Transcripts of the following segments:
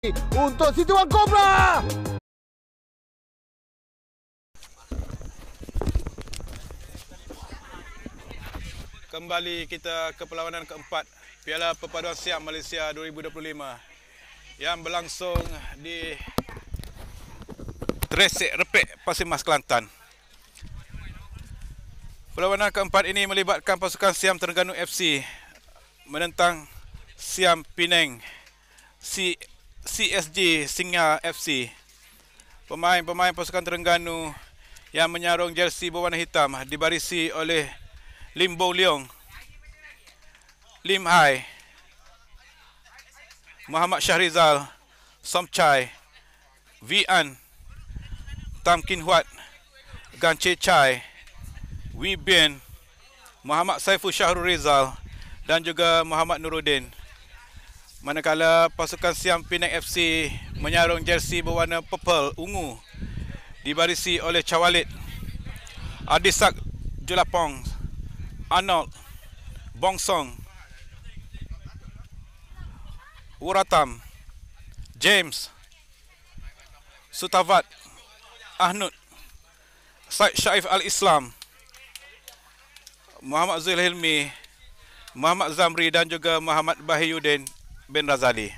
untuk Situan Cobra. Kembali kita ke perlawanan keempat Piala Perpaduan Siam Malaysia 2025 yang berlangsung di Tresik Repek, Pasir Mas, Kelantan. Perlawanan keempat ini melibatkan pasukan Siam Terengganu FC menentang Siam Penang CSG Singa FC. Pemain-pemain pasukan Terengganu yang menyarung jersey berwarna hitam dibarisi oleh Lim Bo Leong, Lim Hai, Muhammad Syahrizal, Som Chai, Vi An, Tam Kin Huat, Gan Che Chai, Wee Bin, Muhammad Saiful Syahrul Rizal dan juga Muhammad Nuruddin. Manakala pasukan Siam Penang FC menyarung jersey berwarna purple ungu dibarisi oleh Cawalit, Adisak Julapong, Arnold, Bongsong, Wuratam, James, Sutavat, Ahnud, Syed Syaif Al-Islam, Muhammad Zulhilmi, Muhammad Zamri dan juga Muhammad Bahyuddin bin Razali.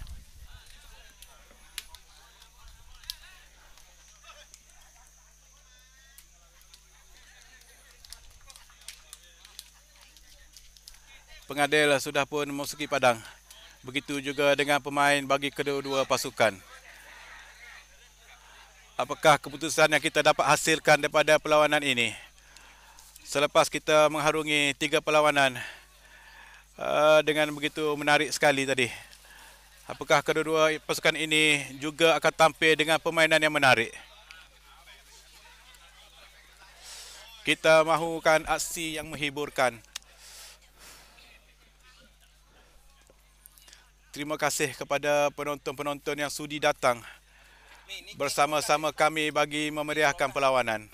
Pengadil sudah pun memasuki padang. Begitu juga dengan pemain bagi kedua-dua pasukan. Apakah keputusan yang kita dapat hasilkan daripada perlawanan ini? Selepas kita mengharungi 3 perlawanan dengan begitu menarik sekali tadi. Apakah kedua-dua pasukan ini juga akan tampil dengan permainan yang menarik? Kita mahukan aksi yang menghiburkan. Terima kasih kepada penonton-penonton yang sudi datang bersama-sama kami bagi memeriahkan perlawanan.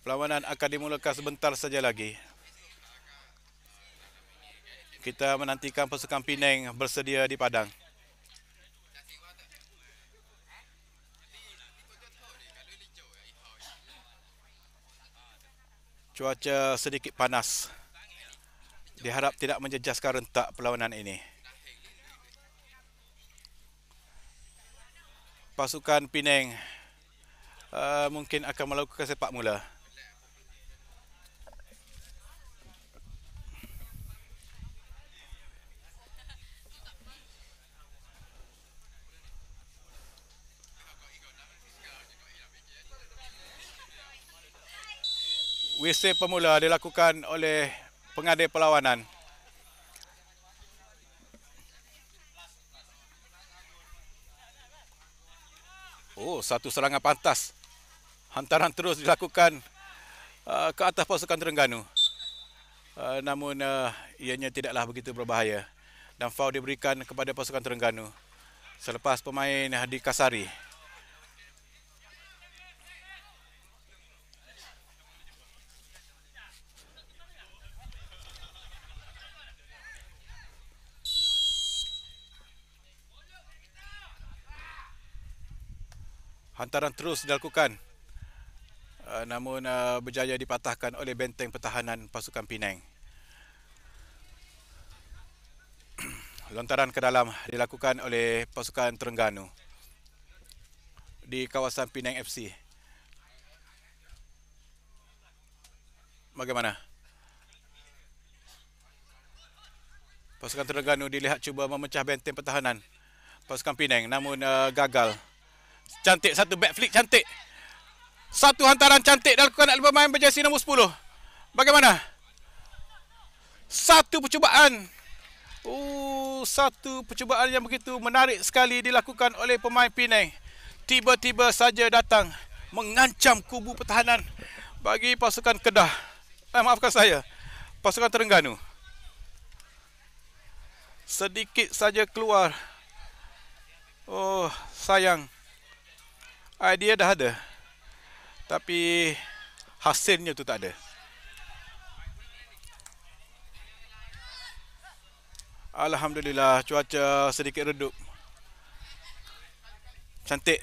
Perlawanan akan dimulakan sebentar saja lagi. Kita menantikan pasukan Penang bersedia di padang. Cuaca sedikit panas. Diharap tidak menjejaskan rentak perlawanan ini. Pasukan Penang mungkin akan melakukan sepak mula. WC pemula dilakukan oleh pengadil perlawanan. Oh, satu serangan pantas. Hantaran terus dilakukan ke atas pasukan Terengganu. Namun ianya tidaklah begitu berbahaya. Dan faul diberikan kepada pasukan Terengganu selepas pemain dikasari. Hantaran terus dilakukan, namun berjaya dipatahkan oleh benteng pertahanan pasukan Penang. Lontaran ke dalam dilakukan oleh pasukan Terengganu di kawasan Penang FC. Bagaimana? Pasukan Terengganu dilihat cuba memecah benteng pertahanan pasukan Penang, namun gagal. Cantik, satu backflip cantik. Satu hantaran cantik dilakukan oleh pemain berjersey nombor 10. Bagaimana? Satu percubaan. Satu percubaan yang begitu menarik sekali dilakukan oleh pemain Penang. Tiba-tiba saja datang mengancam kubu pertahanan bagi pasukan Kedah. Maafkan saya, pasukan Terengganu. Sedikit saja keluar. Oh, sayang. Idea dah ada. Tapi hasilnya tu tak ada. Alhamdulillah, cuaca sedikit redup. Cantik.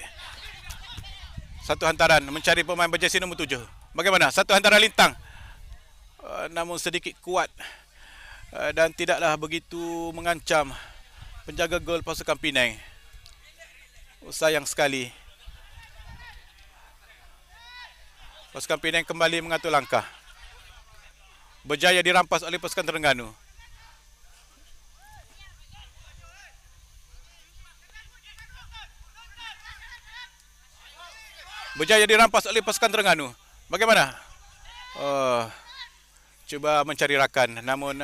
Satu hantaran mencari pemain berjersey nombor 7. Bagaimana? Satu hantaran lintang. Namun sedikit kuat. Dan tidaklah begitu mengancam penjaga gol pasukan Penang. Sayang sekali. Pasukan Penang kembali mengatur langkah. Berjaya dirampas oleh pasukan Terengganu. Berjaya dirampas oleh pasukan Terengganu. Bagaimana? Cuba mencari rakan. Namun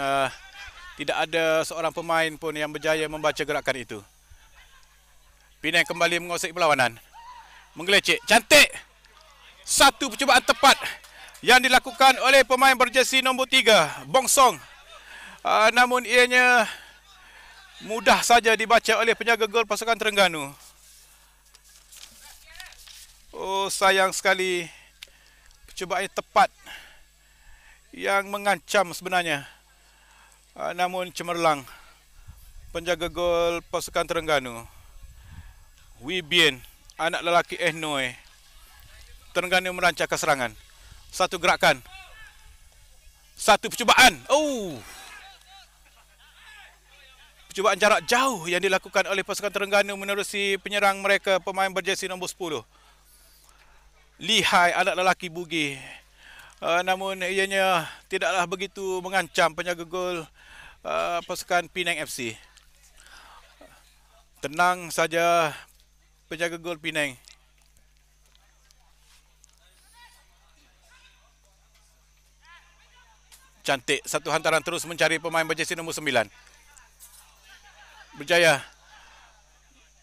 tidak ada seorang pemain pun yang berjaya membaca gerakan itu. Penang kembali menguasai perlawanan. Menggelecek. Cantik. Satu percubaan tepat yang dilakukan oleh pemain berjersey nombor 3, Bong Song. Namun ianya mudah saja dibaca oleh penjaga gol pasukan Terengganu. Sayang sekali. Percubaan tepat yang mengancam sebenarnya. Namun cemerlang penjaga gol pasukan Terengganu, Wee Bien, anak lelaki Noi. Terengganu merancangkan serangan. Satu gerakan. Satu percubaan. Percubaan jarak jauh yang dilakukan oleh pasukan Terengganu menerusi penyerang mereka, pemain berjersey nombor 10. Lihai, anak lelaki Bugi. Namun ianya tidaklah begitu mengancam penjaga gol pasukan Penang FC. Tenang saja penjaga gol Penang. Cantik. Satu hantaran terus mencari pemain berjersey nombor 9. Berjaya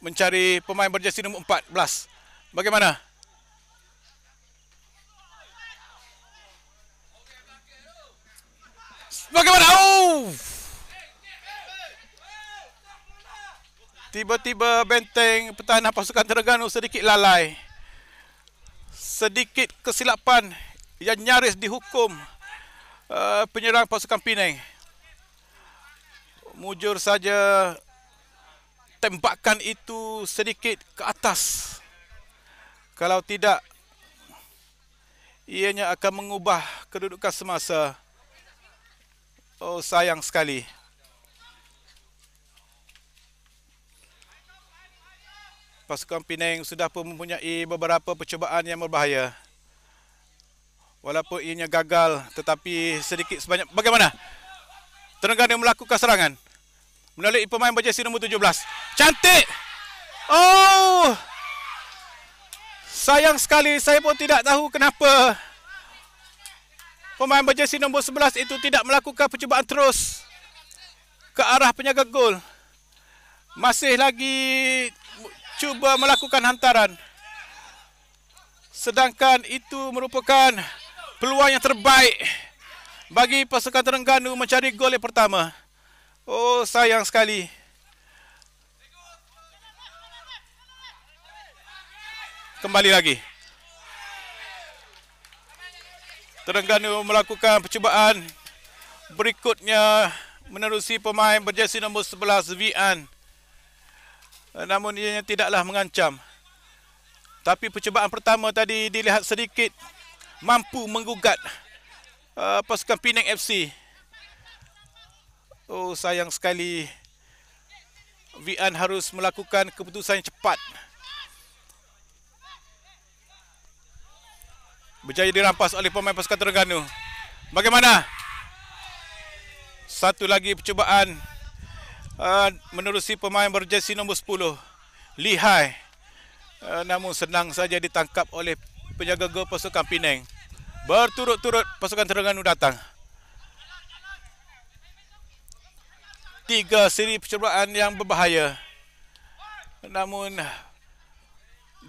mencari pemain berjersey nombor 14. Bagaimana? Bagaimana? Tiba-tiba benteng pertahanan pasukan Terengganu sedikit lalai. Sedikit kesilapan yang nyaris dihukum penyerang pasukan Penang. Mujur saja tembakan itu sedikit ke atas. Kalau tidak, ianya akan mengubah kedudukan semasa. Sayang sekali. Pasukan Penang sudah pun mempunyai beberapa percubaan yang berbahaya. Walaupun ianya gagal, tetapi sedikit sebanyak. Bagaimana? Terengganu melakukan serangan melalui pemain berjersey nombor 17. Cantik! Sayang sekali, saya pun tidak tahu kenapa pemain berjersey nombor 11 itu tidak melakukan percubaan terus ke arah penjaga gol. Masih lagi cuba melakukan hantaran. Sedangkan itu merupakan peluang yang terbaik bagi pasukan Terengganu mencari gol yang pertama. Sayang sekali. Kembali lagi. Terengganu melakukan percubaan berikutnya menerusi pemain berjersey nombor 11, Vian. Namun ianya tidaklah mengancam. Tapi percubaan pertama tadi dilihat sedikit mampu menggugat pasukan Penang FC. Sayang sekali. Vian harus melakukan keputusan yang cepat. Berjaya dirampas oleh pemain pasukan Terengganu. Bagaimana? Satu lagi percubaan menerusi pemain berjersey nombor 10, Lihai. Namun senang saja ditangkap oleh penjaga gol pasukan Penang. Berturut-turut pasukan Terengganu datang. 3 siri percubaan yang berbahaya. Namun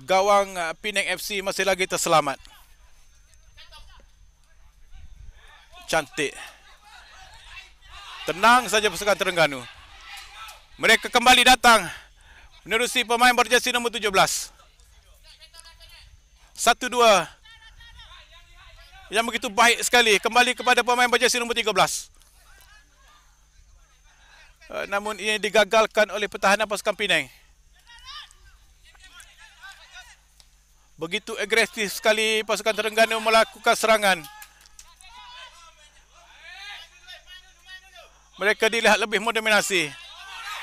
gawang Penang FC masih lagi terselamat. Cantik. Tenang saja pasukan Terengganu. Mereka kembali datang menerusi pemain berjersey nombor 17. 1-2. yang begitu baik sekali kembali kepada pemain berjersey nombor 13. Namun ia digagalkan oleh pertahanan pasukan Penang. Begitu agresif sekali pasukan Terengganu melakukan serangan. Mereka dilihat lebih mendominasi.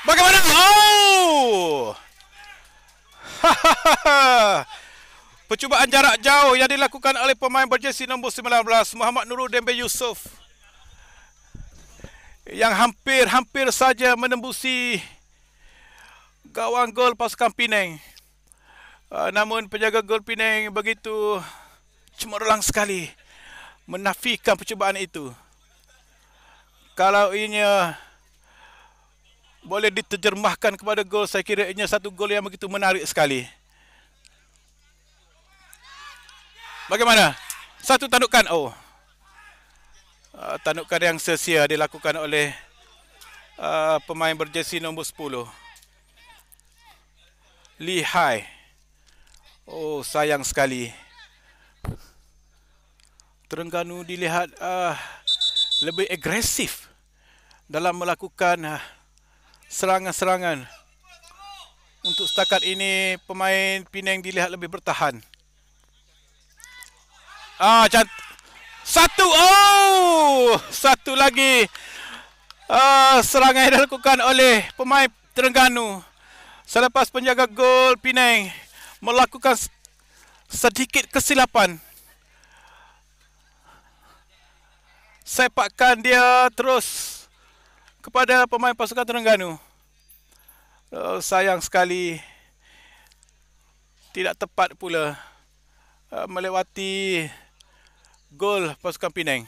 Bagaimana? Oh! Percubaan jarak jauh yang dilakukan oleh pemain berjersey nombor 19 Muhammad Nurul Dembe Yusof yang hampir saja menembusi gawang gol pasukan Penang. Namun penjaga gol Penang begitu cemerlang sekali menafikan percubaan itu. Kalau ianya boleh diterjemahkan kepada gol, saya kira ianya satu gol yang begitu menarik sekali. Bagaimana? Satu tandukan. Oh. Tandukan yang sia-sia dilakukan oleh pemain berjersey nombor 10. Lee Hai. Oh, sayang sekali. Terengganu dilihat lebih agresif dalam melakukan serangan-serangan. Untuk setakat ini, pemain Penang dilihat lebih bertahan. Satu lagi serangan yang dilakukan oleh pemain Terengganu selepas penjaga gol Penang melakukan sedikit kesilapan. Sepakan dia terus kepada pemain pasukan Terengganu. Sayang sekali tidak tepat pula melewati gol pasukan Penang.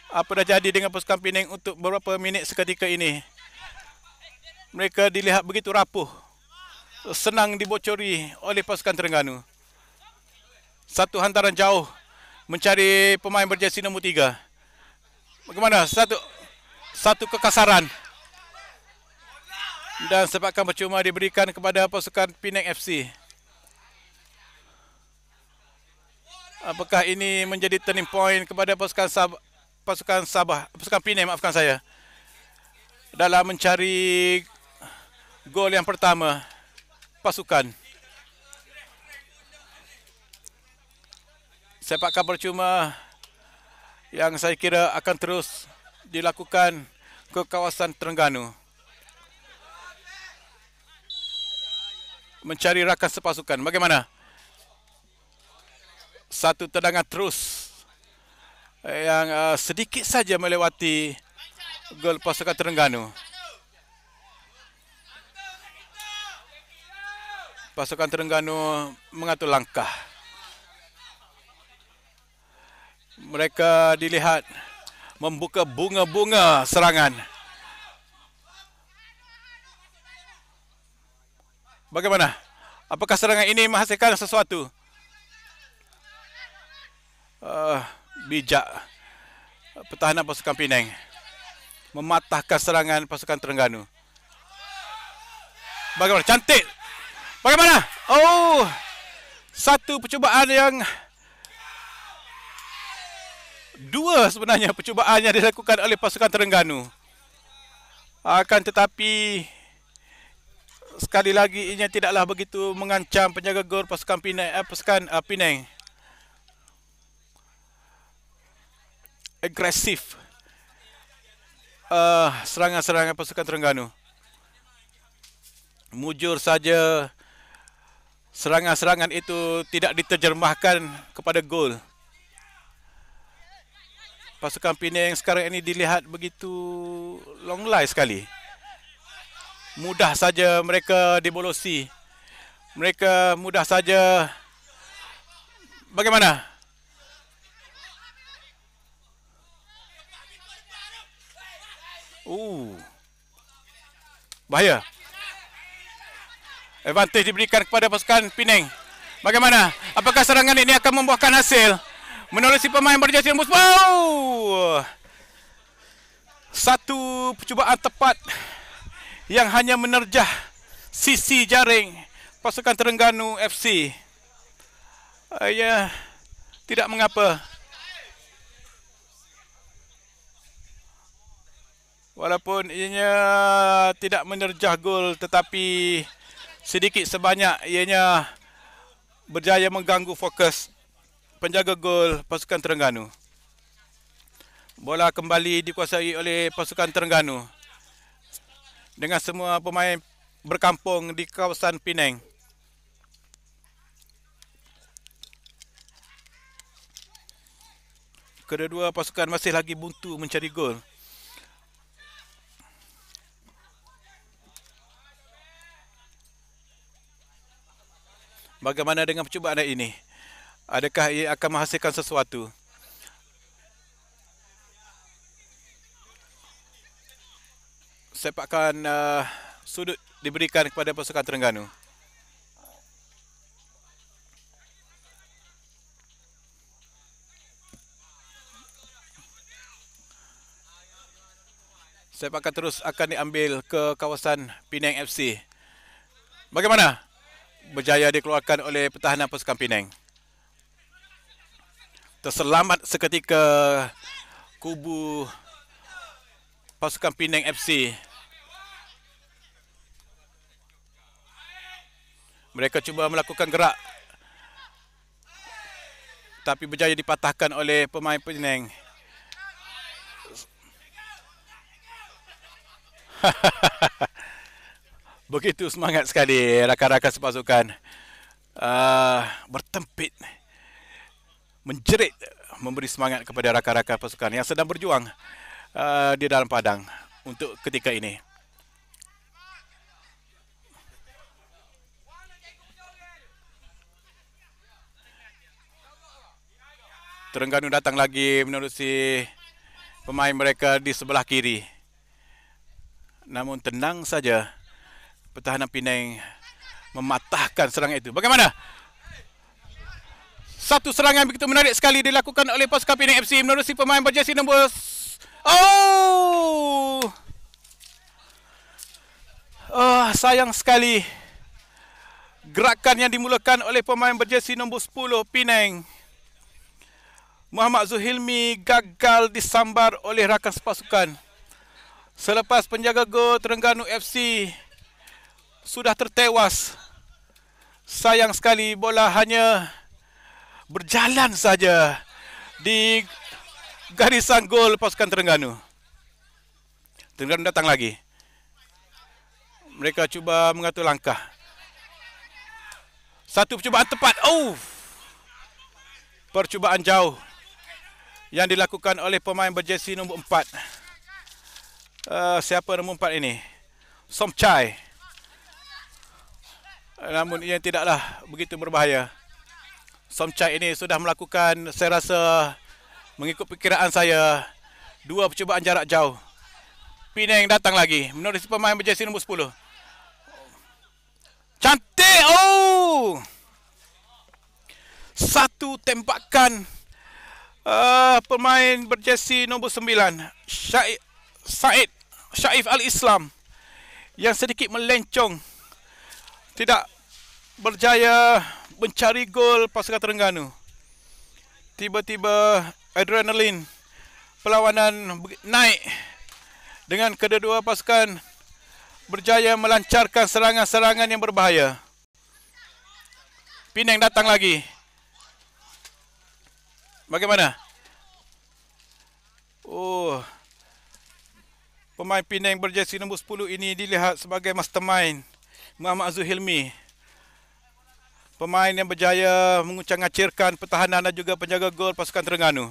Apa dah jadi dengan pasukan Penang untuk beberapa minit seketika ini? Mereka dilihat begitu rapuh, senang dibocori oleh pasukan Terengganu. Satu hantaran jauh mencari pemain berjersey nombor 3. Bagaimana? Satu kekasaran. Dan sepakan percuma diberikan kepada pasukan Penang FC. Apakah ini menjadi turning point kepada pasukan Penang, maafkan saya, dalam mencari gol yang pertama pasukan. Sepakan percuma yang saya kira akan terus dilakukan ke kawasan Terengganu. Mencari rakan sepasukan. Bagaimana? Satu tendangan terus yang sedikit saja melewati gol pasukan Terengganu. Pasukan Terengganu mengatur langkah. Mereka dilihat membuka bunga-bunga serangan. Bagaimana? Apakah serangan ini menghasilkan sesuatu? Bijak pertahanan pasukan Penang mematahkan serangan pasukan Terengganu. Bagaimana? Cantik. Bagaimana? Oh, satu percubaan yang dua sebenarnya percubaan yang dilakukan oleh pasukan Terengganu. Akan tetapi sekali lagi ianya tidaklah begitu mengancam penjaga gol pasukan Penang. Agresif serangan-serangan pasukan Terengganu. Mujur saja serangan-serangan itu tidak diterjemahkan kepada gol. Pasukan Penang sekarang ini dilihat begitu longlai sekali. Mudah saja mereka dibolosi. Mereka mudah saja. Bagaimana? Bahaya. Advantage diberikan kepada pasukan Penang. Bagaimana? Apakah serangan ini akan membuahkan hasil? Menerusi pemain berjersey nombor 10. Satu percubaan tepat yang hanya menerjah sisi jaring pasukan Terengganu FC. Tidak mengapa. Walaupun ianya tidak menerjah gol, tetapi sedikit sebanyak ianya berjaya mengganggu fokus penjaga gol pasukan Terengganu. Bola kembali dikuasai oleh pasukan Terengganu dengan semua pemain berkampung di kawasan Penang. Kedua-dua pasukan masih lagi buntu mencari gol. Bagaimana dengan percubaan ini? Adakah ia akan menghasilkan sesuatu? Sepakan sudut diberikan kepada pasukan Terengganu. Sepakan terus akan diambil ke kawasan Penang FC. Bagaimana? Berjaya dikeluarkan oleh pertahanan pasukan Penang. Terselamat seketika kubu pasukan Penang FC. Mereka cuba melakukan gerak, tapi berjaya dipatahkan oleh pemain Penang. Begitu semangat sekali rakan-rakan sepasukan. Bertempit, menjerit, memberi semangat kepada rakan-rakan pasukan yang sedang berjuang di dalam padang untuk ketika ini. Terengganu datang lagi menerusi pemain mereka di sebelah kiri. Namun tenang saja, pertahanan Penang mematahkan serangan itu. Bagaimana? Satu serangan begitu menarik sekali dilakukan oleh pasukan Penang FC menerusi pemain berjersey nombor... sayang sekali. Gerakan yang dimulakan oleh pemain berjersey nombor 10 Penang, Muhammad Zuhilmi, gagal disambar oleh rakan sepasukan. Selepas penjaga gol Terengganu FC sudah tertewas. Sayang sekali bola hanya berjalan saja di garisan gol pasukan Terengganu. Terengganu datang lagi. Mereka cuba mengatur langkah. Satu percubaan tepat. Percubaan jauh yang dilakukan oleh pemain berjersey nombor 4. Siapa nombor 4 ini? Somchai. Namun ia tidaklah begitu berbahaya. Somchai ini sudah melakukan, saya rasa mengikut perkiraan saya, 2 percubaan jarak jauh. Penang datang lagi menerusi pemain berjersey nombor 10. Cantik! Satu tembakan pemain berjersey nombor 9, Syaif Al-Islam, yang sedikit melencong, tidak berjaya mencari gol pasukan Terengganu. Tiba-tiba adrenalin perlawanan naik dengan kedua-dua pasukan berjaya melancarkan serangan-serangan yang berbahaya. Penang datang lagi. Bagaimana? Pemain Penang berjersey nombor 10 ini dilihat sebagai mastermind, Muhammad Zuhilmi. Pemain yang berjaya menguncang-acirkan pertahanan dan juga penjaga gol pasukan Terengganu.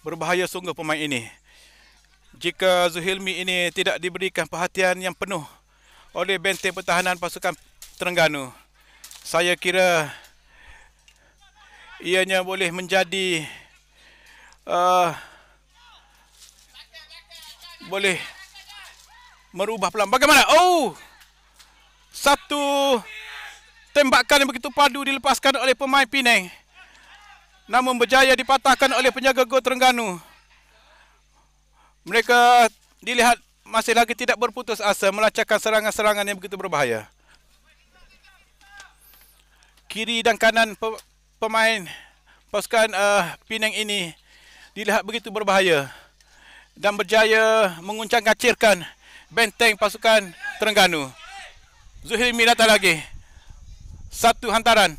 Berbahaya sungguh pemain ini. Jika Zuhilmi ini tidak diberikan perhatian yang penuh oleh benteng pertahanan pasukan Terengganu, saya kira ianya boleh menjadi boleh merubah pelan. Bagaimana? Satu tembakan yang begitu padu dilepaskan oleh pemain Penang, namun berjaya dipatahkan oleh penjaga gol Terengganu. Mereka dilihat masih lagi tidak berputus asa melancarkan serangan-serangan yang begitu berbahaya. kiri dan kanan pemain pasukan Penang ini dilihat begitu berbahaya dan berjaya menguncang-kacirkan benteng pasukan Terengganu. Zuhilmi datang lagi. Satu hantaran.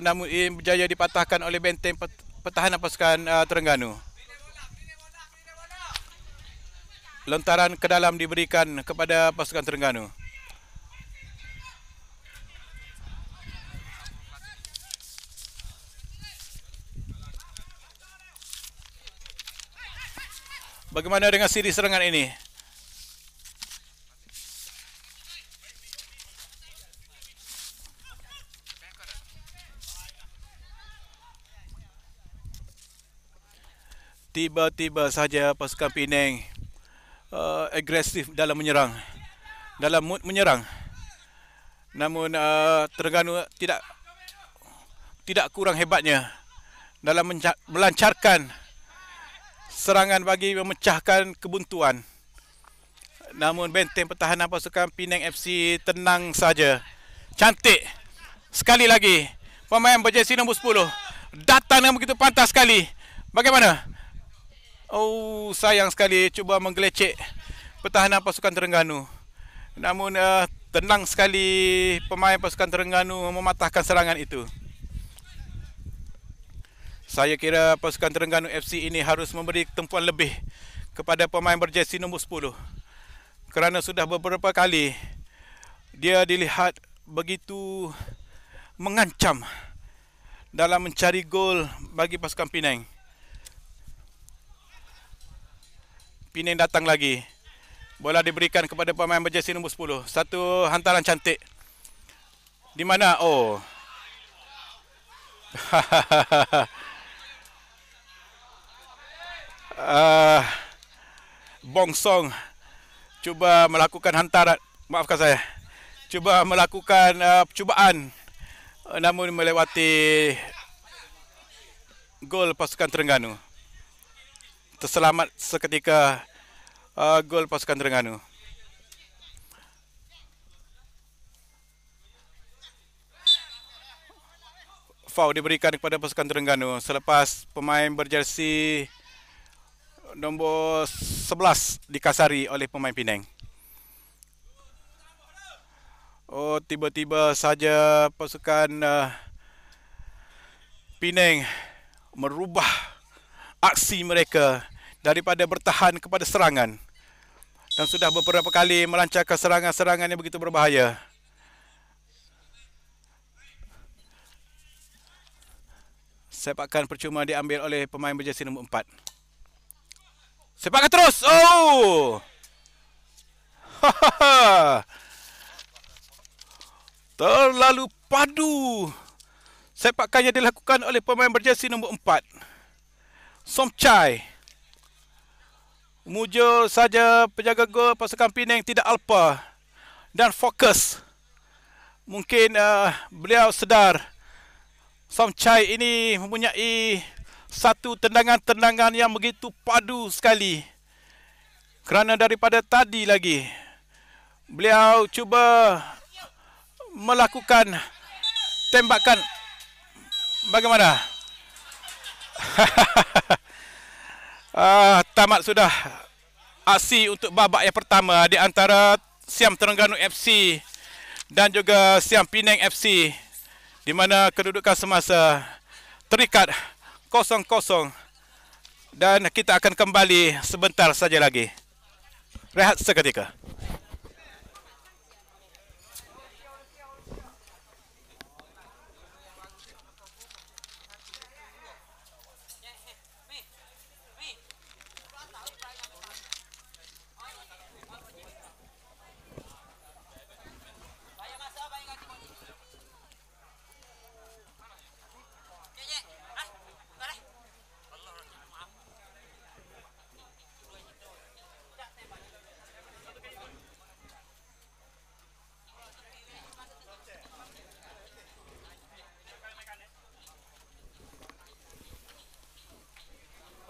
Namun ia berjaya dipatahkan oleh benteng pertahanan pasukan Terengganu. Lontaran ke dalam diberikan kepada pasukan Terengganu. Bagaimana dengan siri serangan ini? Tiba-tiba saja pasukan Penang agresif dalam menyerang, dalam mood menyerang. Namun Terengganu tidak kurang hebatnya dalam melancarkan serangan bagi memecahkan kebuntuan. Namun benteng pertahanan pasukan Penang FC tenang saja. Cantik. Sekali lagi pemain berjersey nombor 10 datang dengan begitu pantas sekali. Bagaimana? Oh, sayang sekali cuba menggelecek pertahanan pasukan Terengganu. Namun tenang sekali pemain pasukan Terengganu mematahkan serangan itu. Saya kira pasukan Terengganu FC ini harus memberi tempuan lebih kepada pemain berjersey nombor 10. Kerana sudah beberapa kali dia dilihat begitu mengancam dalam mencari gol bagi pasukan Penang. Penang datang lagi. Bola diberikan kepada pemain berjersey nombor 10. Satu hantaran cantik. Di mana? Oh. Bong Song cuba melakukan hantaran, maafkan saya, cuba melakukan percubaan, namun melewati gol pasukan Terengganu. Terselamat seketika gol pasukan Terengganu. Foul diberikan kepada pasukan Terengganu selepas pemain berjersey nombor 11 dikasari oleh pemain Penang. Oh, tiba-tiba saja pasukan Penang merubah aksi mereka daripada bertahan kepada serangan dan sudah beberapa kali melancarkan serangan-serangan yang begitu berbahaya. Sepakan percuma diambil oleh pemain berjersey nombor 4. Sepakan terus. Oh. Terlalu padu sepakan yang dilakukan oleh pemain berjersey nombor 4. Somchai. Mujur saja penjaga gol pasukan Penang tidak alpa dan fokus. Mungkin beliau sedar Somchai ini mempunyai satu tendangan-tendangan yang begitu padu sekali. Kerana daripada tadi lagi beliau cuba melakukan tembakan. Bagaimana? Tamat sudah aksi untuk babak yang pertama di antara Siam Terengganu FC dan juga Siam Penang FC, di mana kedudukan semasa terikat 0-0 dan kita akan kembali sebentar saja lagi. Rehat seketika.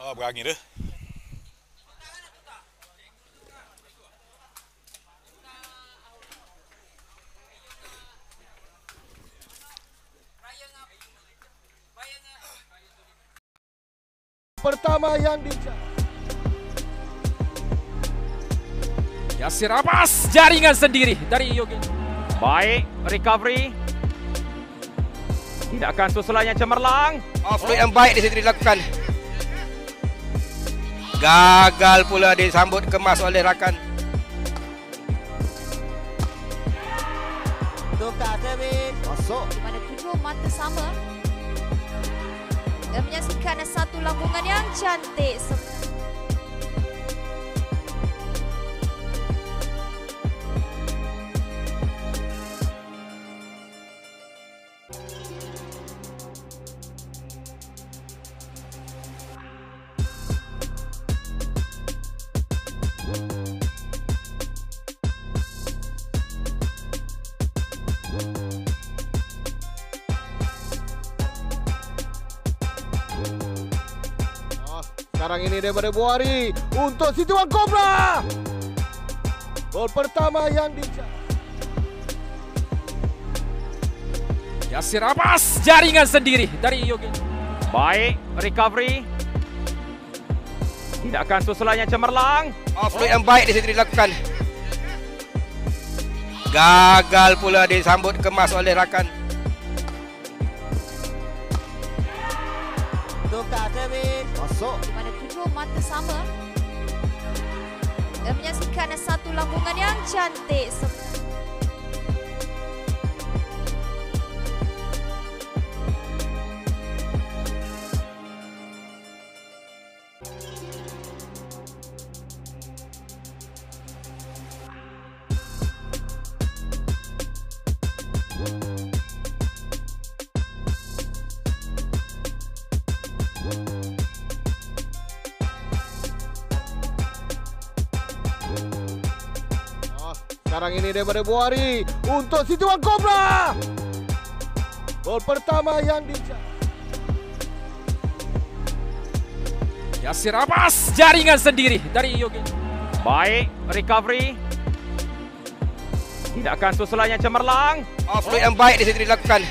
Oh, berangin dah. pertama yang dicari. Yasir Abbas, jaringan sendiri dari Yogi. Baik, recovery. Tindakan susulan yang cemerlang. Offload yang baik di situ dilakukan. Gagal pula disambut kemas oleh rakan. Tukar Kevin. Masuk. Di mana 7 mata sama. Dan menyaksikan satu lambungan yang cantik. Sekarang ini daripada Buhari untuk Situan Cobra. Gol pertama yang dicari. Yasir Abbas, jaringan sendiri dari Yogi. Baik, recovery. Tindakan susulan yang cemerlang. Offload yang baik di situ dilakukan. Gagal pula disambut kemas oleh rakan. Tukar Kevin. Masuk. Di mana 7 mata sama. Dan menyaksikan satu lambungan yang cantik. Sekarang ini daripada Buhari untuk Situan Cobra. Gol pertama yang dicari. Yasir Abbas, jaringan sendiri dari Yogi. Baik, recovery. Tindakan susulan yang cemerlang. Offload yang baik di situ dilakukan.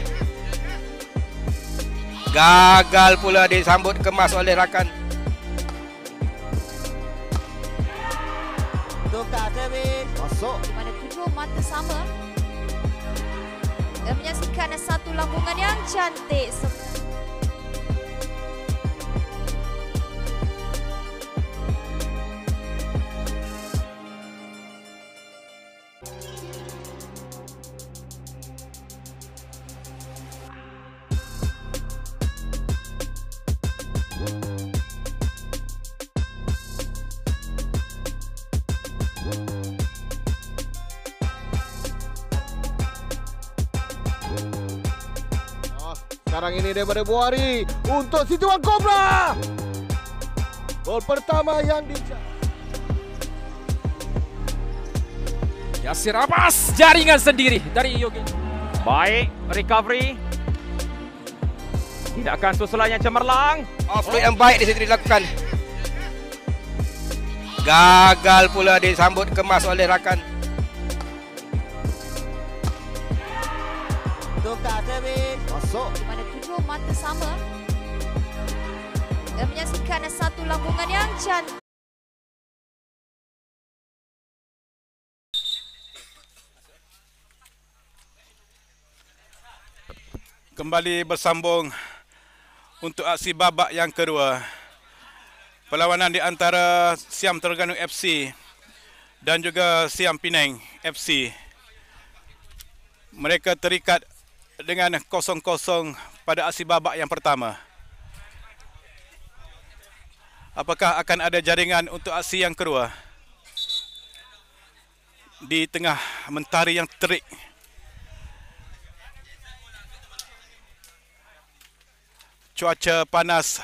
Gagal pula disambut kemas oleh rakan. Tukar Kevin. Masuk. Di mana 7 mata sama. Dan menyaksikan satu lambungan yang cantik. Sekarang ini daripada Buhari untuk Situan Cobra. Gol pertama yang dicari. Yasir Abbas, jaringan sendiri dari Yogi. Baik, recovery. Tindakan susulan yang cemerlang. Offload yang baik di situ dilakukan. Gagal pula disambut kemas oleh rakan. Tukar Kevin. Masuk. Di mana 7 mata sama. Dan menyaksikan satu lambungan yang cantik. Kembali bersambung untuk aksi babak yang kedua. Perlawanan di antara Siam Terengganu FC dan juga Siam Penang FC. Mereka terikat dengan 0-0 pada aksi babak yang pertama. Apakah akan ada jaringan untuk aksi yang kedua? Di tengah mentari yang terik, cuaca panas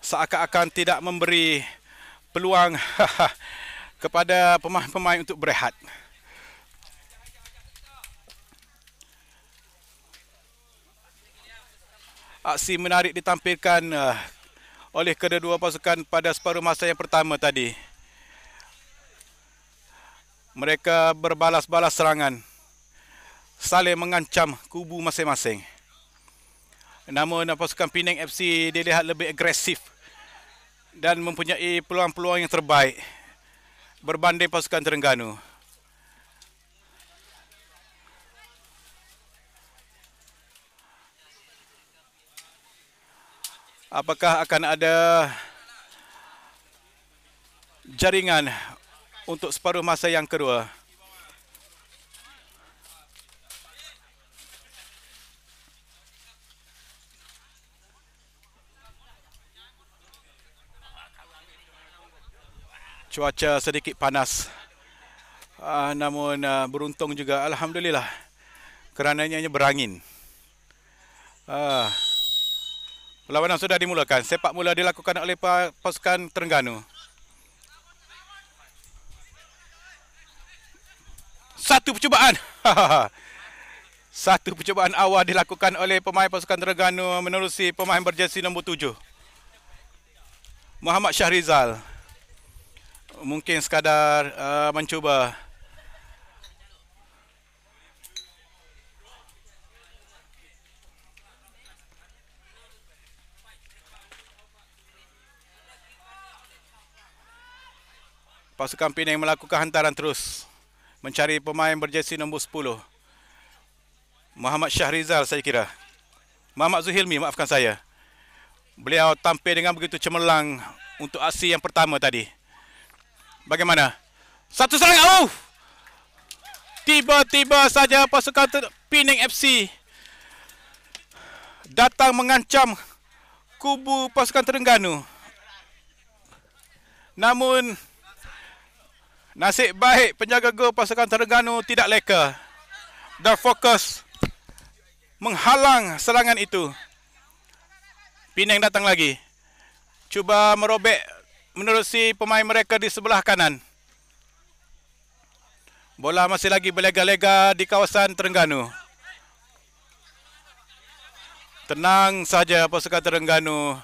seakan-akan tidak memberi peluang kepada pemain-pemain untuk berehat. Aksi menarik ditampilkan oleh kedua-dua pasukan pada separuh masa yang pertama tadi. Mereka berbalas-balas serangan, saling mengancam kubu masing-masing. Namun pasukan Penang FC dilihat lebih agresif dan mempunyai peluang-peluang yang terbaik berbanding pasukan Terengganu. Apakah akan ada jaringan untuk separuh masa yang kedua? Cuaca sedikit panas, namun beruntung juga, alhamdulillah, kerana ianya berangin. Perlawanan sudah dimulakan. Sepak bola dilakukan oleh pasukan Terengganu. Satu percubaan. Satu percubaan awal dilakukan oleh pemain pasukan Terengganu menerusi pemain berjersey nombor 7. Muhammad Syahrizal. Mungkin sekadar mencuba. Pasukan Penang melakukan hantaran terus mencari pemain berjersey nombor 10. Muhammad Syahrizal saya kira. Muhammad Zuhilmi, maafkan saya. Beliau tampil dengan begitu cemerlang untuk aksi yang pertama tadi. Bagaimana? Satu serangan. Tiba-tiba saja pasukan Penang FC datang mengancam kubu pasukan Terengganu. Namun nasib baik penjaga gol pasukan Terengganu tidak leka dan fokus menghalang serangan itu. Penang datang lagi. Cuba merobek menerusi pemain mereka di sebelah kanan. Bola masih lagi berlega-lega di kawasan Terengganu. Tenang saja pasukan Terengganu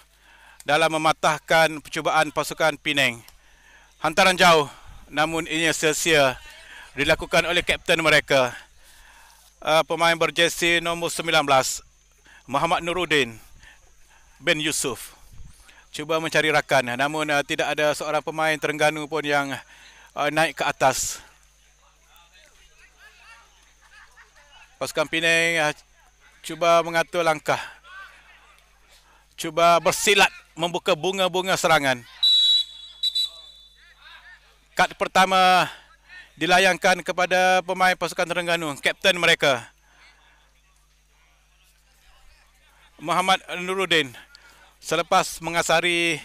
dalam mematahkan percubaan pasukan Penang. Hantaran jauh, namun ini sia-sia dilakukan oleh kapten mereka, pemain berjersey nombor 19, Muhammad Nuruddin bin Yusuf. Cuba mencari rakan, namun tidak ada seorang pemain Terengganu pun yang naik ke atas. Pasukan Penang cuba mengatur langkah, cuba bersilat membuka bunga-bunga serangan. Kad pertama dilayangkan kepada pemain pasukan Terengganu, kapten mereka, Muhammad Nuruddin, selepas mengasari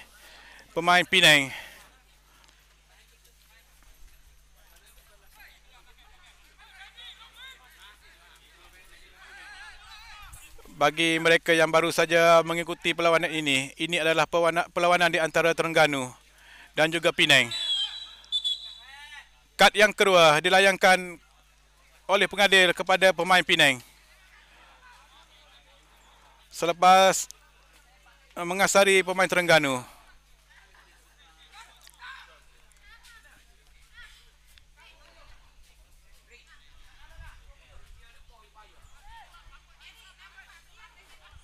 pemain Penang. Bagi mereka yang baru saja mengikuti perlawanan ini adalah perlawanan di antara Terengganu dan juga Penang. Kad yang kedua dilayangkan oleh pengadil kepada pemain Penang selepas mengasari pemain Terengganu.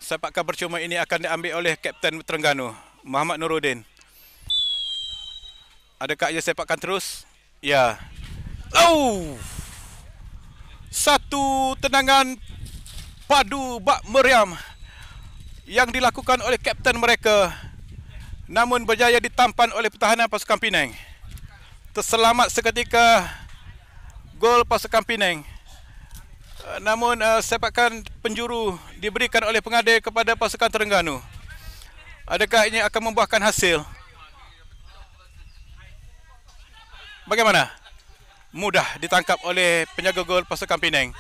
Sepakan percuma ini akan diambil oleh kapten Terengganu, Muhammad Nuruddin. Adakah ia sepakan terus? Ya. Satu tendangan padu bak meriam yang dilakukan oleh kapten mereka, namun berjaya ditampan oleh pertahanan pasukan Penang. Terselamat seketika gol pasukan Penang. Namun sepakan penjuru diberikan oleh pengadil kepada pasukan Terengganu. Adakah ini akan membuahkan hasil? Bagaimana? Mudah ditangkap oleh penjaga gol pasukan Penang.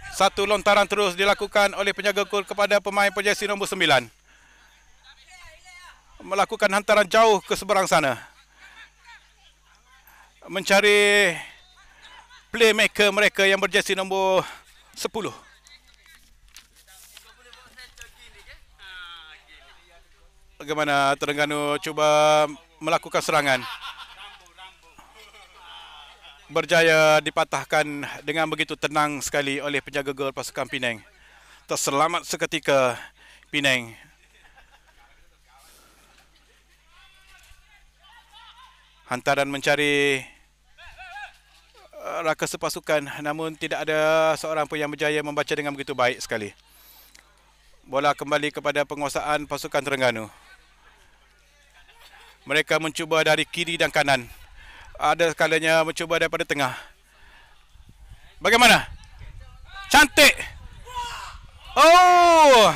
Satu lontaran terus dilakukan oleh penjaga gol kepada pemain berjersey nombor 9. Melakukan hantaran jauh ke seberang sana. Mencari playmaker mereka yang berjersey nombor 10. Bagaimana Terengganu cuba melakukan serangan. Berjaya dipatahkan dengan begitu tenang sekali oleh penjaga gol pasukan Penang. Terselamat seketika Penang. Hantaran mencari rakas pasukan, namun tidak ada seorang pun yang berjaya membaca dengan begitu baik sekali. Bola kembali kepada penguasaan pasukan Terengganu. Mereka mencuba dari kiri dan kanan. Ada kalanya mencuba daripada tengah. Bagaimana? Cantik. Oh,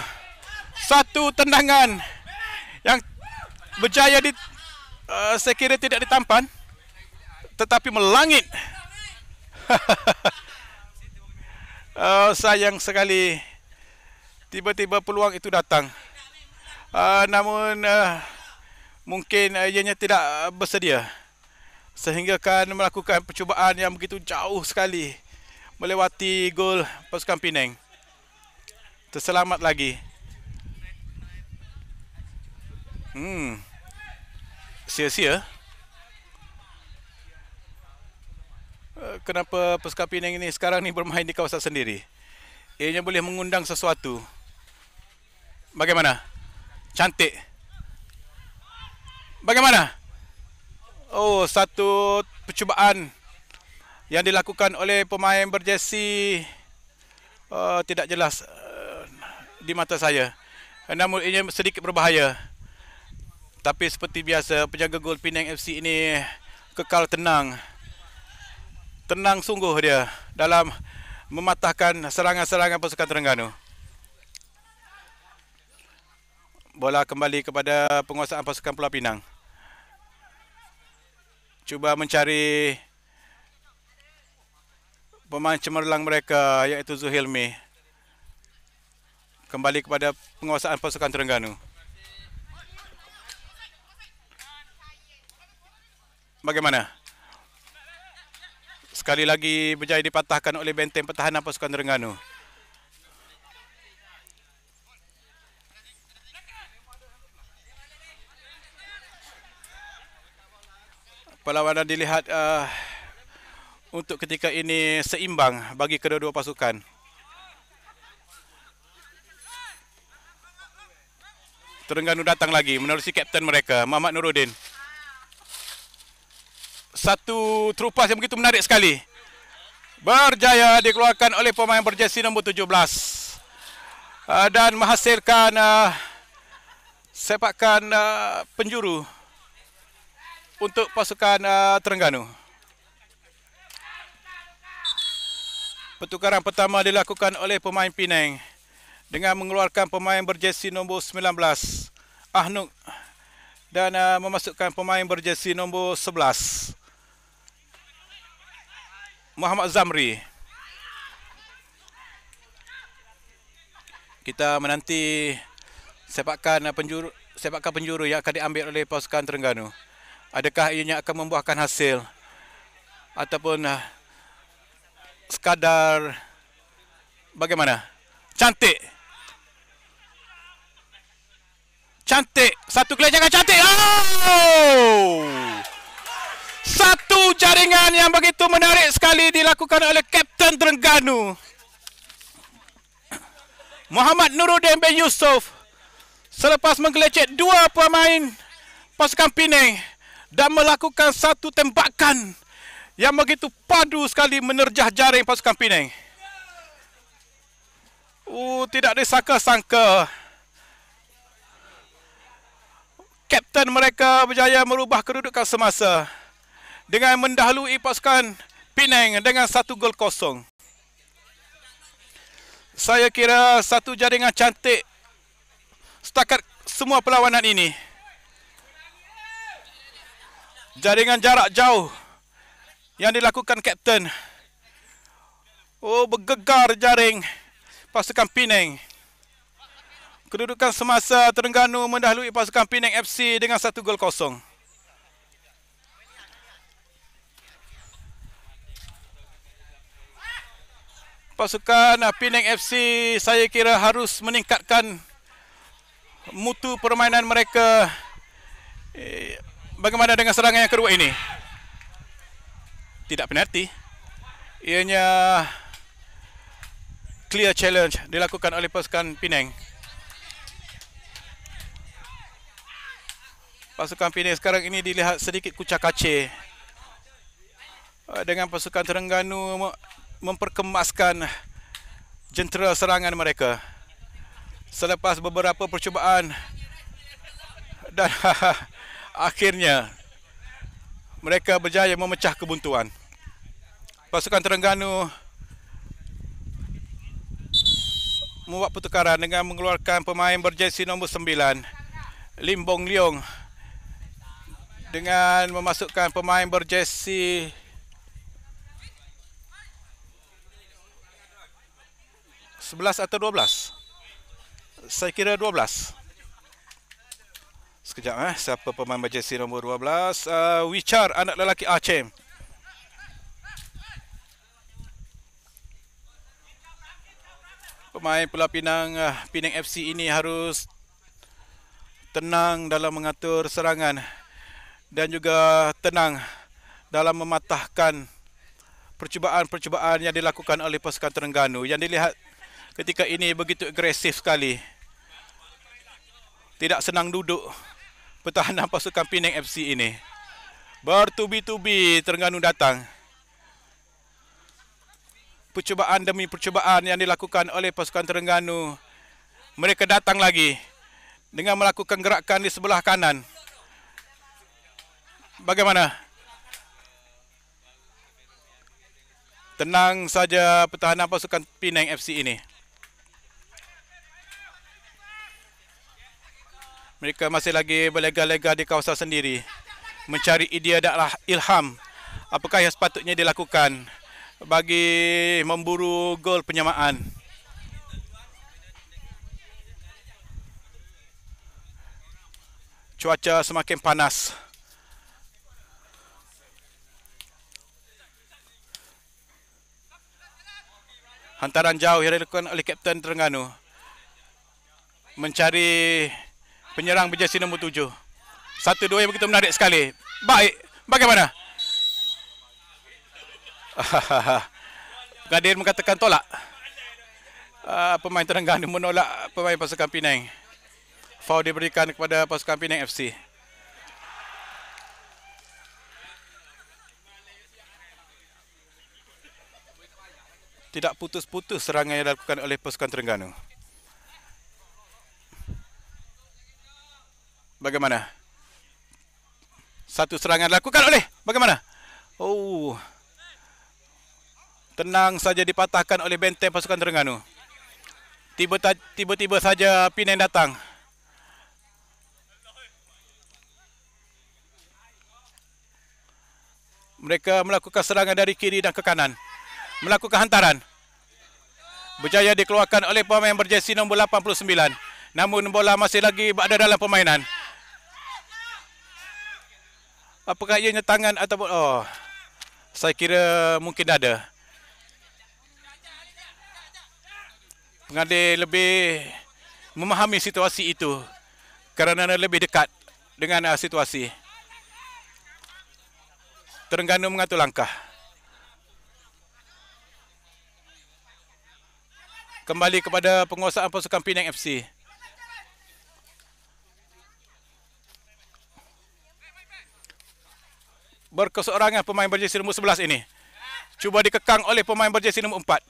satu tendangan yang berjaya saya kira tidak ditampan, tetapi melangit. Sayang sekali, tiba-tiba peluang itu datang. Namun mungkin ianya tidak bersedia, sehingga kan melakukan percubaan yang begitu jauh sekali melewati gol pasukan Penang. Terselamat lagi. Sia-sia. Kenapa pasukan Penang ini sekarang ni bermain di kawasan sendiri? Ianya boleh mengundang sesuatu. Bagaimana? Cantik. Bagaimana? Oh, satu percubaan yang dilakukan oleh pemain berjersey tidak jelas di mata saya. Namun ianya sedikit berbahaya. Tapi seperti biasa, penjaga gol Penang FC ini kekal tenang. Tenang sungguh dia dalam mematahkan serangan-serangan pasukan Terengganu. Bola kembali kepada penguasaan pasukan Pulau Pinang. Cuba mencari pemain cemerlang mereka, iaitu Zuhilmi. Kembali kepada penguasaan pasukan Terengganu. Bagaimana? Sekali lagi berjaya dipatahkan oleh benteng pertahanan pasukan Terengganu. Perlawanan dilihat untuk ketika ini seimbang bagi kedua-dua pasukan. Terengganu datang lagi menerusi kapten mereka, Muhammad Nuruddin. Satu terupas yang begitu menarik sekali. Berjaya dikeluarkan oleh pemain berjersey nombor 17. Dan menghasilkan sepakan penjuru untuk pasukan Terengganu. Pertukaran pertama dilakukan oleh pemain Penang dengan mengeluarkan pemain berjersey nombor 19, Ahnuk, dan memasukkan pemain berjersey nombor 11, Muhammad Zamri. Kita menanti sepakan penjuru yang akan diambil oleh pasukan Terengganu. Adakah ianya akan membuahkan hasil ataupun sekadar bagaimana? Cantik. Cantik. Satu kelenjangan cantik. Oh! Satu jaringan yang begitu menarik sekali dilakukan oleh Kapten Terengganu, Muhammad Nuruddin bin Yusof, selepas menggelecek dua pemain pasukan Penang dan melakukan satu tembakan yang begitu padu sekali menerjah jaring pasukan Penang. Tidak disangka-sangka kapten mereka berjaya merubah kedudukan semasa dengan mendahului pasukan Penang dengan 1-0. Saya kira satu jaringan cantik setakat semua perlawanan ini. Jaringan jarak jauh yang dilakukan kapten. Bergegar jaring pasukan Penang. Kedudukan semasa Terengganu mendahului pasukan Penang FC dengan 1-0. Pasukan Penang FC saya kira harus meningkatkan mutu permainan mereka. Bagaimana dengan serangan yang kedua ini? Tidak penalti. Ianya clear challenge dilakukan oleh pasukan Penang. Pasukan Penang sekarang ini dilihat sedikit kucak-kacir dengan pasukan Terengganu memperkemaskan jentera serangan mereka selepas beberapa percubaan dan akhirnya mereka berjaya memecah kebuntuan. Pasukan Terengganu membuat pertukaran dengan mengeluarkan pemain berjersey nombor 9 Lim Bong Leong dengan memasukkan pemain berjersey (11) atau 12. Saya kira 12. Sekejap siapa pemain berjersey nombor 12? Wichar, anak lelaki Acem. Pemain Pulau Pinang Penang FC ini harus tenang dalam mengatur serangan dan juga tenang dalam mematahkan percubaan-percubaan yang dilakukan oleh pasukan Terengganu yang dilihat ketika ini begitu agresif sekali. Tidak senang duduk pertahanan pasukan Penang FC ini. Bertubi-tubi Terengganu datang. Percubaan demi percubaan yang dilakukan oleh pasukan Terengganu. Mereka datang lagi dengan melakukan gerakan di sebelah kanan. Bagaimana? Tenang saja pertahanan pasukan Penang FC ini. Mereka masih lagi berlega-lega di kawasan sendiri, mencari idea dan ilham apakah yang sepatutnya dilakukan bagi memburu gol penyamaan. Cuaca semakin panas. Hantaran jauh yang dilakukan oleh Kapten Terengganu mencari penyerang berjersey nombor 7. 1-2 yang begitu menarik sekali. Baik, bagaimana? Pengadil mengatakan tolak. Pemain Terengganu menolak pemain pasukan Penang. Foul diberikan kepada pasukan Penang FC. Tidak putus-putus serangan yang dilakukan oleh pasukan Terengganu. Bagaimana? Satu serangan dilakukan oleh bagaimana? Oh. Tenang saja dipatahkan oleh benteng pasukan Terengganu. Tiba-tiba saja Penang datang. Mereka melakukan serangan dari kiri dan ke kanan. Melakukan hantaran. Berjaya dikeluarkan oleh pemain berjersey nombor 89. Namun bola masih lagi berada dalam permainan. Apakah ianya tangan ataupun... Oh, saya kira mungkin ada. Pengadil lebih memahami situasi itu kerana lebih dekat dengan situasi. Terengganu mengatur langkah. Kembali kepada penguasaan pasukan Penang FC. Berkeseorangan pemain berjersey nombor 11 ini. Cuba dikekang oleh pemain berjersey nombor 4.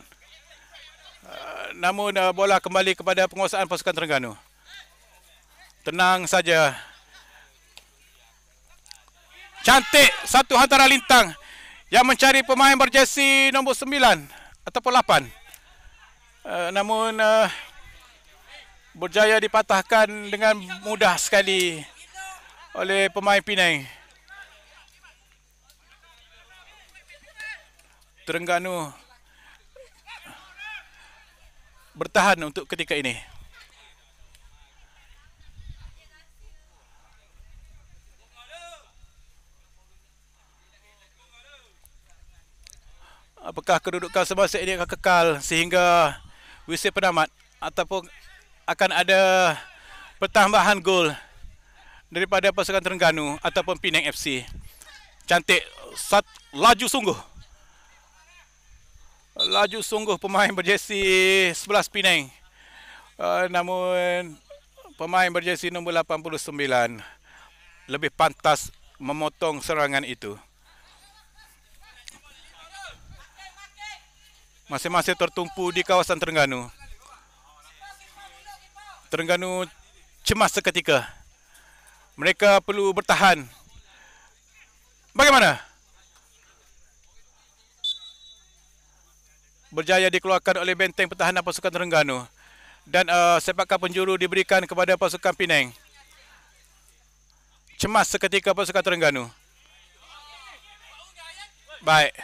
Namun bola kembali kepada penguasaan pasukan Terengganu. Tenang saja. Cantik satu hantaran lintang yang mencari pemain berjersey nombor 9 ataupun 8. Namun berjaya dipatahkan dengan mudah sekali oleh pemain Penang. Terengganu bertahan untuk ketika ini. Apakah kedudukan semasa ini akan kekal sehingga wisi penamat ataupun akan ada pertambahan gol daripada pasukan Terengganu ataupun Penang FC? Cantik, laju sungguh. Laju sungguh pemain berjersey 11 Penang. Namun pemain berjersey nombor 89 lebih pantas memotong serangan itu. Masing-masing tertumpu di kawasan Terengganu. Terengganu cemas seketika. Mereka perlu bertahan. Bagaimana? Berjaya dikeluarkan oleh benteng pertahanan pasukan Terengganu. Dan sepakan penjuru diberikan kepada pasukan Penang. Cemas seketika pasukan Terengganu. Baik.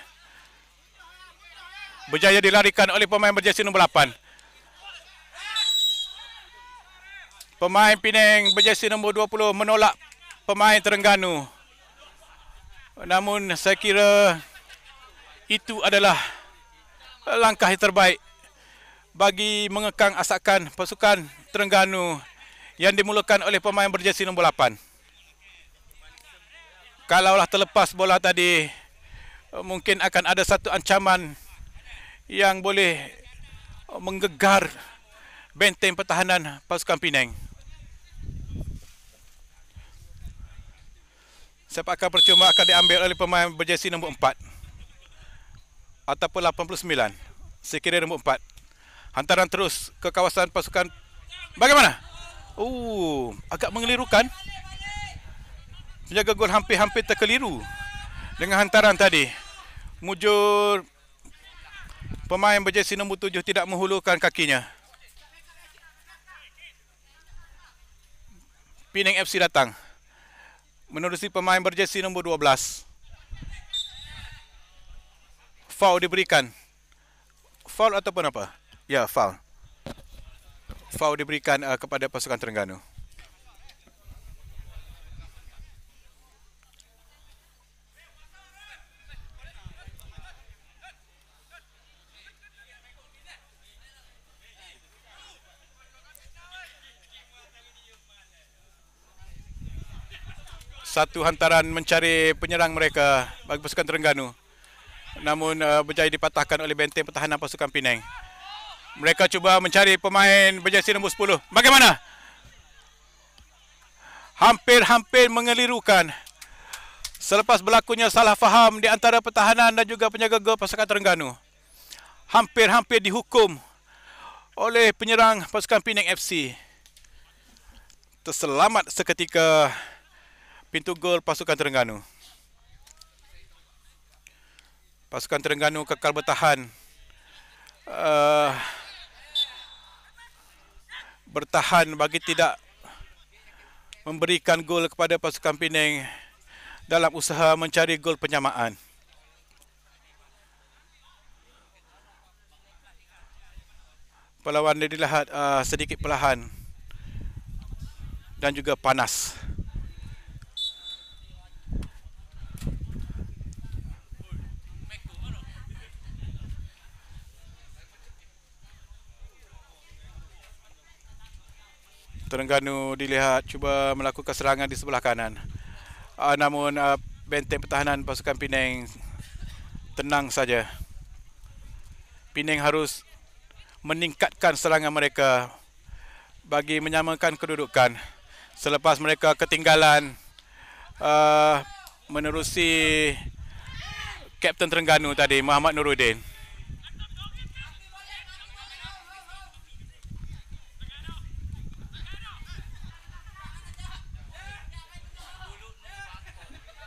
Berjaya dilarikan oleh pemain berjersey nombor 8. Pemain Penang berjersey nombor 20 menolak pemain Terengganu. Namun saya kira itu adalah langkah yang terbaik bagi mengekang asakan pasukan Terengganu yang dimulakan oleh pemain berjersey nombor 8. Kalaulah terlepas bola tadi, mungkin akan ada satu ancaman yang boleh menggegar benteng pertahanan pasukan Penang. Sepakan percuma akan diambil oleh pemain berjersey nombor 4 ataupun 89. Saya kira nombor 4. Hantaran terus ke kawasan pasukan. Bagaimana? Agak mengelirukan. Penjaga gol hampir-hampir terkeliru dengan hantaran tadi. Mujur pemain berjersey nombor 7 tidak menghulurkan kakinya. Penang FC datang menerusi pemain berjersey nombor 12. Foul diberikan. Foul ataupun apa? Ya, foul. Foul diberikan kepada pasukan Terengganu. Satu hantaran mencari penyerang mereka bagi pasukan Terengganu. Namun berjaya dipatahkan oleh benteng pertahanan pasukan Penang. Mereka cuba mencari pemain berjersey nombor 10. Bagaimana? Hampir-hampir mengelirukan. Selepas berlakunya salah faham di antara pertahanan dan juga penjaga gol pasukan Terengganu. Hampir-hampir dihukum oleh penyerang pasukan Penang FC. Terselamat seketika pintu gol pasukan Terengganu. Pasukan Terengganu kekal bertahan. Bertahan bagi tidak memberikan gol kepada pasukan Penang dalam usaha mencari gol penyamaan. Perlawanan dilihat sedikit perlahan dan juga panas. Terengganu dilihat cuba melakukan serangan di sebelah kanan. Namun benteng pertahanan pasukan Penang tenang saja. Penang harus meningkatkan serangan mereka bagi menyamakan kedudukan. Selepas mereka ketinggalan menerusi Kapten Terengganu tadi, Muhammad Nuruddin.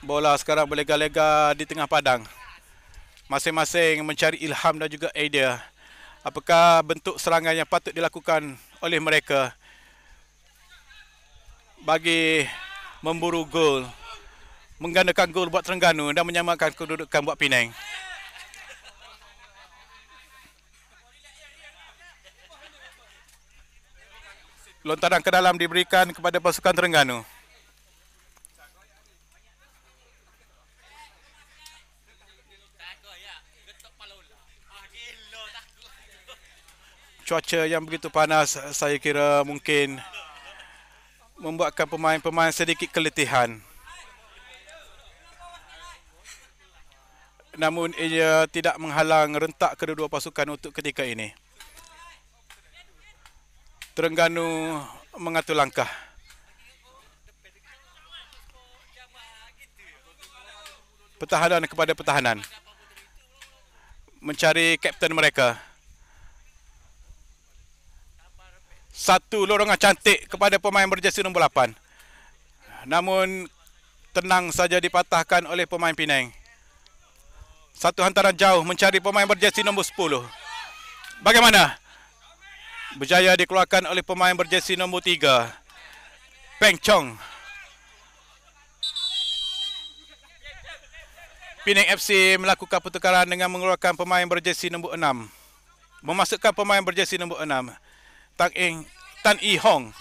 Bola sekarang berlega-lega di tengah padang. Masing-masing mencari ilham dan juga idea. Apakah bentuk serangan yang patut dilakukan oleh mereka bagi memburu gol, menggandakan gol buat Terengganu dan menyamakan kedudukan buat Penang. Lontaran ke dalam diberikan kepada pasukan Terengganu. Cuaca yang begitu panas, saya kira mungkin membuatkan pemain-pemain sedikit keletihan. Namun ia tidak menghalang rentak kedua-dua pasukan untuk ketika ini. Terengganu mengatur langkah. pertahanan kepada pertahanan. Mencari kapten mereka. Satu lorongan cantik kepada pemain berjersey nombor 8. Namun tenang saja dipatahkan oleh pemain Penang. Satu hantaran jauh mencari pemain berjersey nombor 10. Bagaimana? Berjaya dikeluarkan oleh pemain berjersey nombor 3. Peng Chong. Penang FC melakukan pertukaran dengan mengeluarkan pemain berjersey nombor 6. Memasukkan pemain berjersey nombor 6. Tan Ee Hong.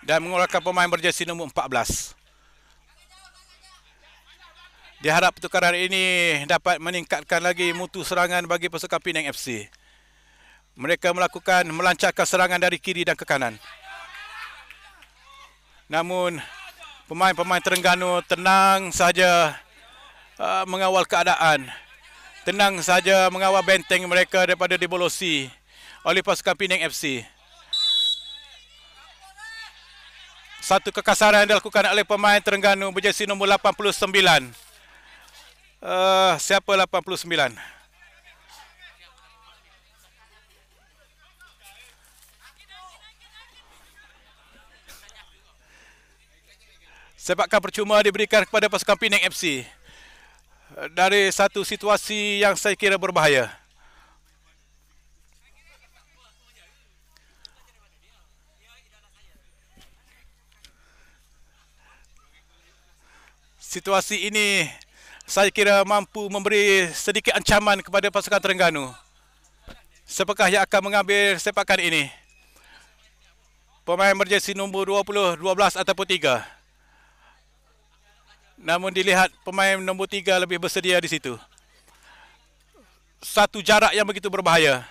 Dan mengeluarkan pemain berjersey nombor 14. Diharap pertukaran ini dapat meningkatkan lagi mutu serangan bagi pasukan Penang FC. Mereka melancarkan serangan dari kiri dan ke kanan. Namun pemain-pemain Terengganu tenang saja mengawal keadaan. Tenang saja mengawal benteng mereka daripada dibolosi oleh pasukan Penang FC. Satu kekasaran yang dilakukan oleh pemain Terengganu berjersey nombor 89. Siapa 89? Sepakan percuma diberikan kepada pasukan Penang FC. Dari satu situasi yang saya kira berbahaya. Situasi ini saya kira mampu memberi sedikit ancaman kepada pasukan Terengganu. Siapakah yang akan mengambil sepakan ini? Pemain berjersey nombor 20, 12 ataupun 3. Namun dilihat pemain nombor 3 lebih bersedia di situ. Satu jarak yang begitu berbahaya.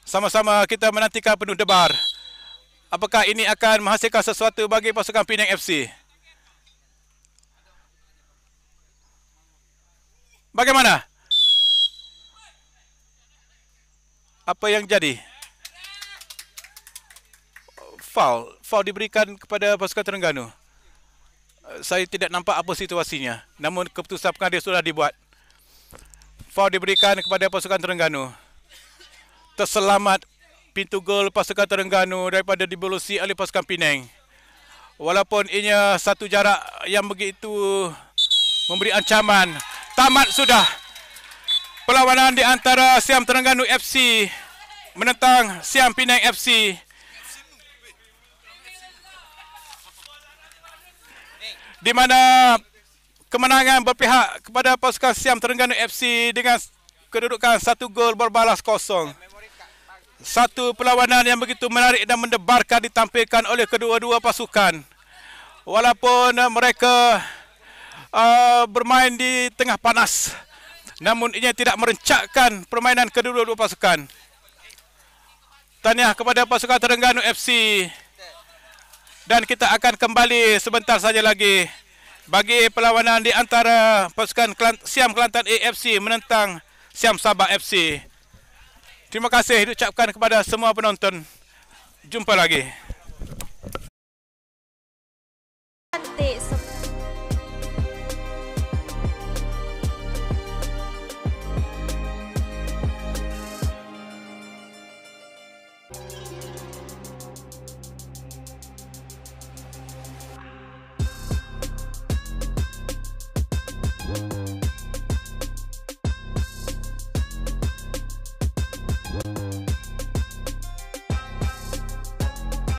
Sama-sama kita menantikan penuh debar. Apakah ini akan menghasilkan sesuatu bagi pasukan Penang FC? Bagaimana? Apa yang jadi? Foul diberikan kepada pasukan Terengganu. Saya tidak nampak apa situasinya. Namun keputusan pengadil sudah dibuat. Foul diberikan kepada pasukan Terengganu. Terselamat pintu gol pasukan Terengganu daripada dibolosi oleh pasukan Penang. Walaupun ianya satu jarak yang begitu memberi ancaman. Tamat sudah perlawanan di antara Siam Terengganu FC menentang Siam Penang FC. Di mana kemenangan berpihak kepada pasukan Siam Terengganu FC dengan kedudukan 1 gol berbalas kosong. Satu perlawanan yang begitu menarik dan mendebarkan ditampilkan oleh kedua-dua pasukan. Walaupun mereka bermain di tengah panas, namun ia tidak merencakkan permainan kedua-dua pasukan. Tahniah kepada pasukan Terengganu FC. Dan kita akan kembali sebentar saja lagi bagi perlawanan di antara pasukan Siam Kelantan AFC menentang Siam Sabah FC. Terima kasih diucapkan kepada semua penonton. Jumpa lagi. Cantik.